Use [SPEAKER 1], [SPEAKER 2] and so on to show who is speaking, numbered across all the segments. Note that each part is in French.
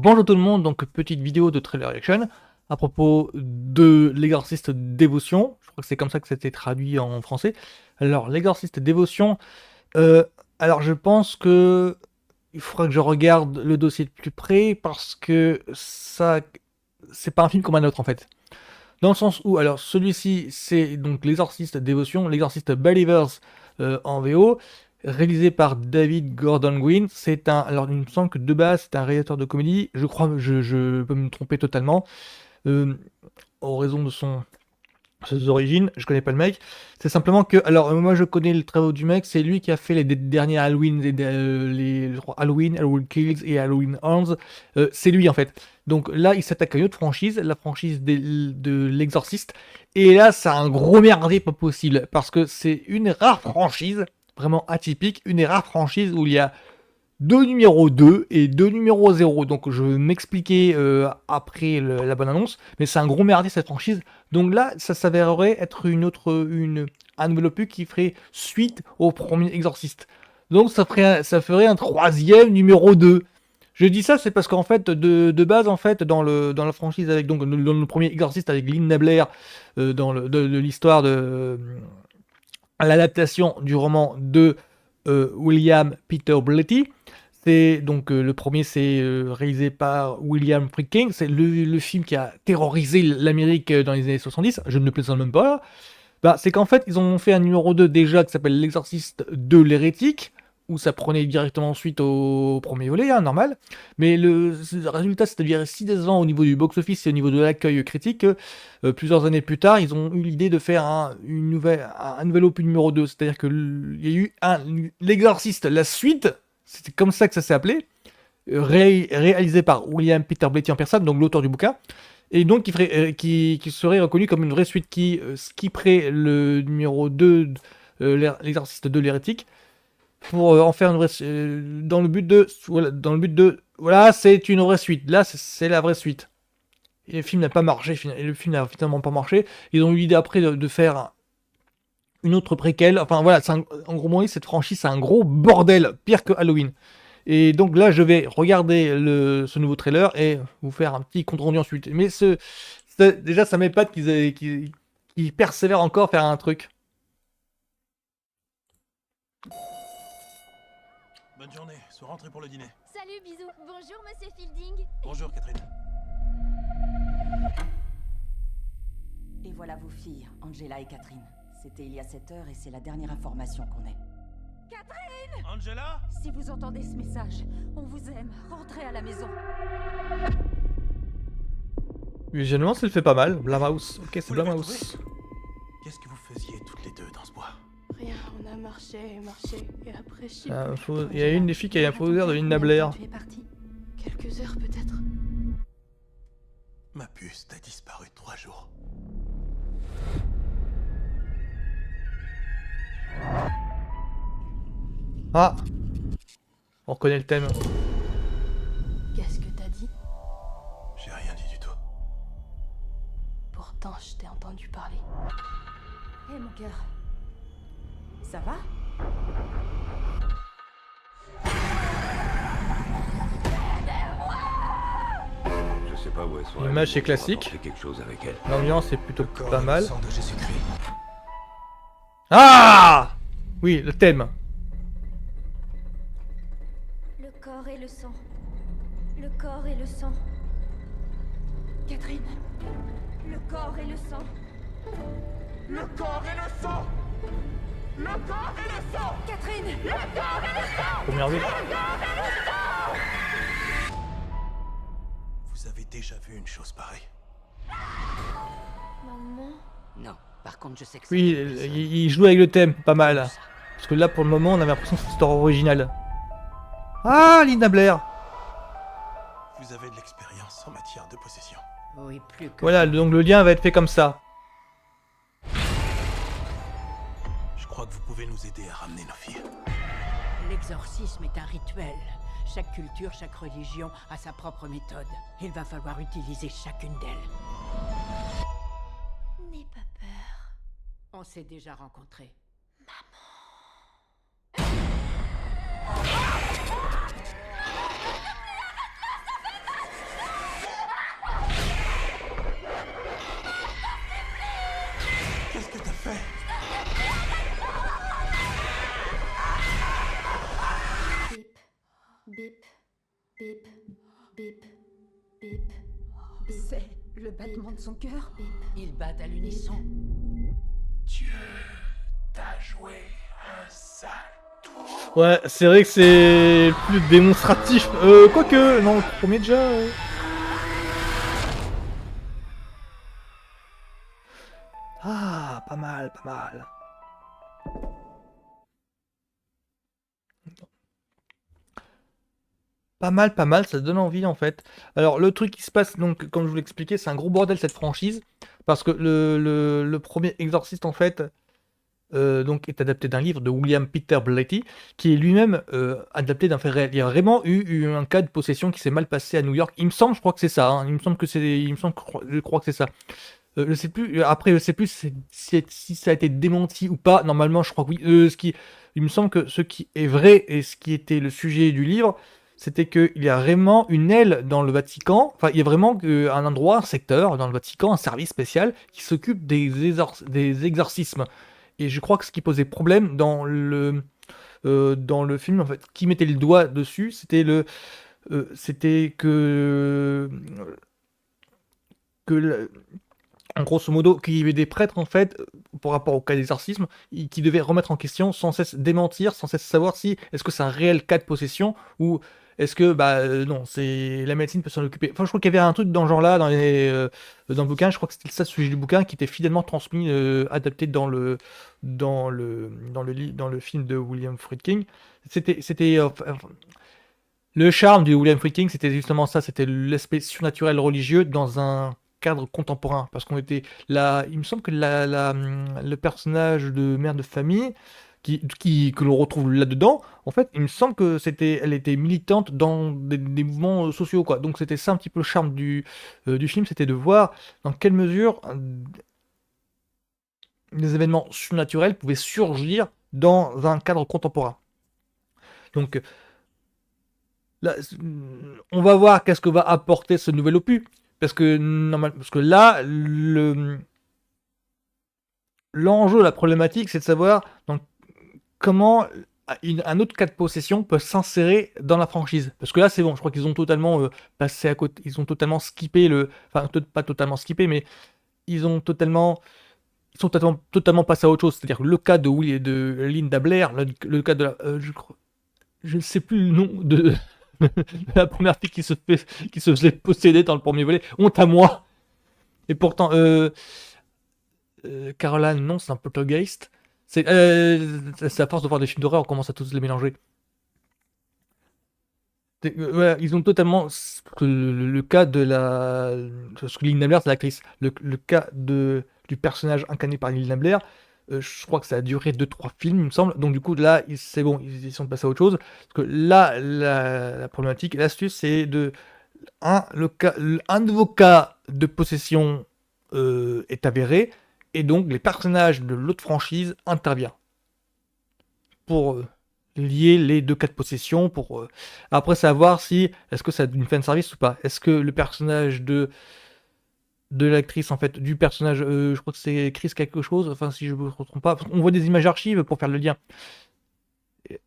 [SPEAKER 1] Bonjour tout le monde, donc petite vidéo de trailer reaction à propos de L'Exorciste Dévotion. Je crois que c'est comme ça que c'était traduit en français. Alors, L'Exorciste Dévotion, euh, alors je pense que il faudra que je regarde le dossier de plus près parce que ça, c'est pas un film comme un autre en fait. Dans le sens où, alors celui-ci c'est donc L'Exorciste Dévotion, L'Exorciste Believers en VO, réalisé par David Gordon Green. C'est un, alors il me semble que de base c'est un réalisateur de comédie, je crois, je peux me tromper totalement, euh, en raison de ses origines, je connais pas le mec. C'est simplement que, alors moi je connais le travail du mec, c'est lui qui a fait les derniers Halloween, je crois, Halloween, Halloween Kills et Halloween Ends. C'est lui en fait. Donc là il s'attaque à une autre franchise, la franchise de l'Exorciste. Et là c'est un gros merdier pas possible, parce que c'est une rare franchise, vraiment atypique, une rare franchise où il y a deux numéros 2 et deux numéros 0. Donc je vais m'expliquer après la bonne annonce, mais c'est un gros merdier cette franchise. Donc là, ça s'avérerait être un nouvel opus qui ferait suite au premier Exorciste. Donc ça ferait un troisième numéro 2. Je dis ça, c'est parce qu'en fait, de base, en fait, dans la franchise avec donc dans le premier Exorciste avec Linda Blair, de l'histoire l'adaptation du roman de William Peter Blatty. C'est donc le premier, c'est réalisé par William Friedkin. C'est le film qui a terrorisé l'Amérique dans les années 70. Je ne le plaisante même pas. Bah, c'est qu'en fait, ils ont fait un numéro 2 déjà qui s'appelle L'Exorciste de l'hérétique, où ça prenait directement suite au premier volet, hein, normal. Mais le résultat, c'est-à-dire si décevant au niveau du box-office et au niveau de l'accueil critique, plusieurs années plus tard, ils ont eu l'idée de faire un nouvel opus numéro 2. C'est-à-dire qu'il y a eu L'Exorciste, la suite, c'était comme ça que ça s'est appelé, réalisé par William Peter Blatty en personne, donc l'auteur du bouquin, et donc qui serait reconnu comme une vraie suite qui skipperait le numéro 2, L'Exorciste de l'hérétique, pour en faire une vraie, dans le but de, voilà, c'est une vraie suite. Là, c'est la vraie suite. Et le film n'a pas marché, le film n'a finalement pas marché. Ils ont eu l'idée après de faire une autre préquelle. Enfin voilà, en gros, moi, cette franchise, c'est un gros bordel, pire que Halloween. Et donc là, je vais regarder ce nouveau trailer et vous faire un petit compte rendu ensuite. Mais déjà, ça m'épate qu'ils persévèrent encore à faire un truc.
[SPEAKER 2] Bonne journée, sois rentré pour le dîner.
[SPEAKER 3] Salut, bisous. Bonjour, monsieur Fielding.
[SPEAKER 2] Bonjour Catherine.
[SPEAKER 4] Et voilà vos filles, Angela et Catherine. C'était il y a 7 heures et c'est la dernière information qu'on ait.
[SPEAKER 3] Catherine!
[SPEAKER 2] Angela?
[SPEAKER 3] Si vous entendez ce message, on vous aime. Rentrez à la maison.
[SPEAKER 1] Visuellement, ça le fait pas mal. Blumhouse. Ok, c'est
[SPEAKER 2] Vous l'avez
[SPEAKER 1] Blumhouse.
[SPEAKER 2] Qu'est-ce que vous faisiez toutes les deux dans ce bois?
[SPEAKER 5] Rien, on a marché et après je
[SPEAKER 1] Il y a une des filles qui a un faux air de Linda Blair.
[SPEAKER 3] Tu es parti.
[SPEAKER 5] quelques heures peut-être.
[SPEAKER 2] Ma puce a disparu 3 jours.
[SPEAKER 1] Ah, on reconnaît le thème.
[SPEAKER 5] Qu'est-ce que t'as dit?
[SPEAKER 2] J'ai rien dit du tout.
[SPEAKER 5] Pourtant, je t'ai entendu parler.
[SPEAKER 4] Hé mon cœur. Ça va?
[SPEAKER 6] Je sais pas où elles sont.
[SPEAKER 1] L'image, c'est
[SPEAKER 6] allées, mais
[SPEAKER 1] classique.
[SPEAKER 6] on fait quelque chose avec elles.
[SPEAKER 1] L'ambiance est plutôt
[SPEAKER 2] Corps
[SPEAKER 1] pas
[SPEAKER 2] et le
[SPEAKER 1] mal.
[SPEAKER 2] sang de Jésus-Christ.
[SPEAKER 1] Ah, oui, le thème.
[SPEAKER 3] Le corps et le sang. Le corps et le sang. Catherine. Le corps et le sang.
[SPEAKER 2] Le corps et le sang! Le corps et le sang!
[SPEAKER 3] Catherine!
[SPEAKER 1] Première vue.
[SPEAKER 2] Vous avez déjà vu une chose pareille?
[SPEAKER 3] Maman.
[SPEAKER 4] Non. Par contre, je sais que
[SPEAKER 1] Oui, il joue avec le thème, pas mal. Parce que là, pour le moment, on avait l'impression que c'était une histoire originale. Ah, Linda Blair.
[SPEAKER 2] Vous avez de l'expérience en matière de possession.
[SPEAKER 4] Oui, plus que...
[SPEAKER 1] Voilà, donc le lien va être fait comme ça.
[SPEAKER 2] Je crois que vous pouvez nous aider à ramener nos filles.
[SPEAKER 7] L'exorcisme est un rituel. Chaque culture, chaque religion a sa propre méthode. Il va falloir utiliser chacune d'elles.
[SPEAKER 3] N'aie pas peur.
[SPEAKER 7] On s'est déjà rencontrés.
[SPEAKER 3] de son cœur.
[SPEAKER 7] Ils battent à l'unisson.
[SPEAKER 2] Dieu t'a joué un sale tour.
[SPEAKER 1] Ouais, c'est vrai que c'est le plus démonstratif. Quoique, non, le premier déjà. Ah, pas mal, pas mal. Pas mal, ça donne envie en fait. Alors le truc qui se passe, donc comme je vous l'expliquais, c'est un gros bordel cette franchise, parce que le premier Exorciste en fait, donc est adapté d'un livre de William Peter Blatty, qui est lui-même adapté d'un fait réel. Il y a vraiment eu un cas de possession qui s'est mal passé à New York. Il me semble, je crois que c'est ça. Hein. Il me semble que je crois que c'est ça. Je sais plus. Après, je sais plus si ça a été démenti ou pas. Normalement, je crois que oui. Il me semble que ce qui est vrai et ce qui était le sujet du livre, c'était qu'il y a vraiment une aile dans le Vatican. Enfin, il y a vraiment un endroit, un secteur dans le Vatican, un service spécial qui s'occupe des exorcismes. Et je crois que ce qui posait problème dans le film, en fait, qui mettait le doigt dessus, c'était que en grosso modo, qu'il y avait des prêtres, en fait, par rapport au cas d'exorcisme, qui devaient remettre en question, sans cesse démentir, sans cesse savoir si, est-ce que c'est un réel cas de possession, ou est-ce que, non, la médecine peut s'en occuper. Enfin, je crois qu'il y avait un truc dans ce genre-là, dans le bouquin, je crois que c'était ça, le sujet du bouquin, qui était fidèlement transmis, adapté dans le film de William Friedkin. Le charme du William Friedkin, c'était justement ça, c'était l'aspect surnaturel religieux dans un cadre contemporain, parce qu'on était là, il me semble que le personnage de mère de famille que l'on retrouve là-dedans, en fait, il me semble que elle était militante dans des mouvements sociaux, quoi. Donc c'était ça un petit peu le charme du film, c'était de voir dans quelle mesure les événements surnaturels pouvaient surgir dans un cadre contemporain. Donc là, on va voir qu'est-ce que va apporter ce nouvel opus. Parce que là, l'enjeu, la problématique, c'est de savoir comment un autre cas de possession peut s'insérer dans la franchise. Parce que là, c'est bon, je crois qu'ils ont totalement passé à côté, ils ont totalement skippé enfin, pas totalement skippé, mais ils sont totalement passés à autre chose. C'est-à-dire que le cas de Linda Blair, le cas de je ne sais plus le nom de la première fille qui se faisait posséder dans le premier volet. Honte à moi. Et pourtant, Caroline, non, c'est un poltergeist. C'est à force de voir des films d'horreur, on commence à tous les mélanger. Voilà, ils ont totalement le cas de parce que Linda Blair, c'est l'actrice. Le cas du personnage incarné par Linda Blair. Je crois que ça a duré 2-3 films, il me semble. Donc du coup, là, c'est bon, ils sont passés à autre chose. Parce que là, la problématique, l'astuce, c'est un nouveau cas de possession est avéré, et donc les personnages de l'autre franchise interviennent pour lier les deux cas de possession. Après, savoir si est-ce que ça a une fin de service ou pas. Est-ce que le personnage de l'actrice, en fait, du personnage, je crois que c'est Chris quelque chose, enfin si je me trompe pas, on voit des images archives pour faire le lien.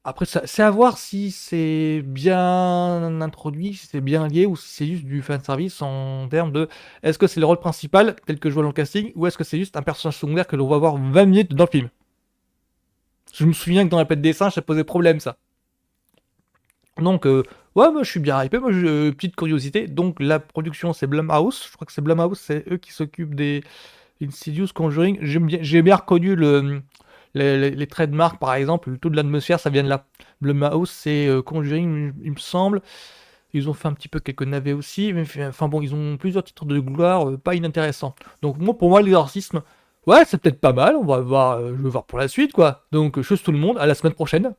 [SPEAKER 1] Après, c'est à voir si c'est bien introduit, si c'est bien lié, ou si c'est juste du fanservice en termes de est-ce que c'est le rôle principal, tel que je vois dans le casting, ou est-ce que c'est juste un personnage secondaire que l'on va voir 20 minutes dans le film. Je me souviens que dans la Planète des Singes, ça posait problème, ça. Donc, ouais, moi je suis bien hypé. Moi, petite curiosité. Donc, la production, c'est Blumhouse. Je crois que c'est Blumhouse, c'est eux qui s'occupent des Insidious, Conjuring. J'ai bien reconnu les trademarks, par exemple. Tout de l'atmosphère, ça vient de là. Blumhouse, c'est Conjuring, il me semble. Ils ont fait un petit peu quelques navets aussi. Mais enfin bon, ils ont plusieurs titres de gloire pas inintéressants. Donc, pour moi, l'exorcisme, ouais, c'est peut-être pas mal. On va voir, je vais voir pour la suite, quoi. Donc, chose tout le monde. À la semaine prochaine.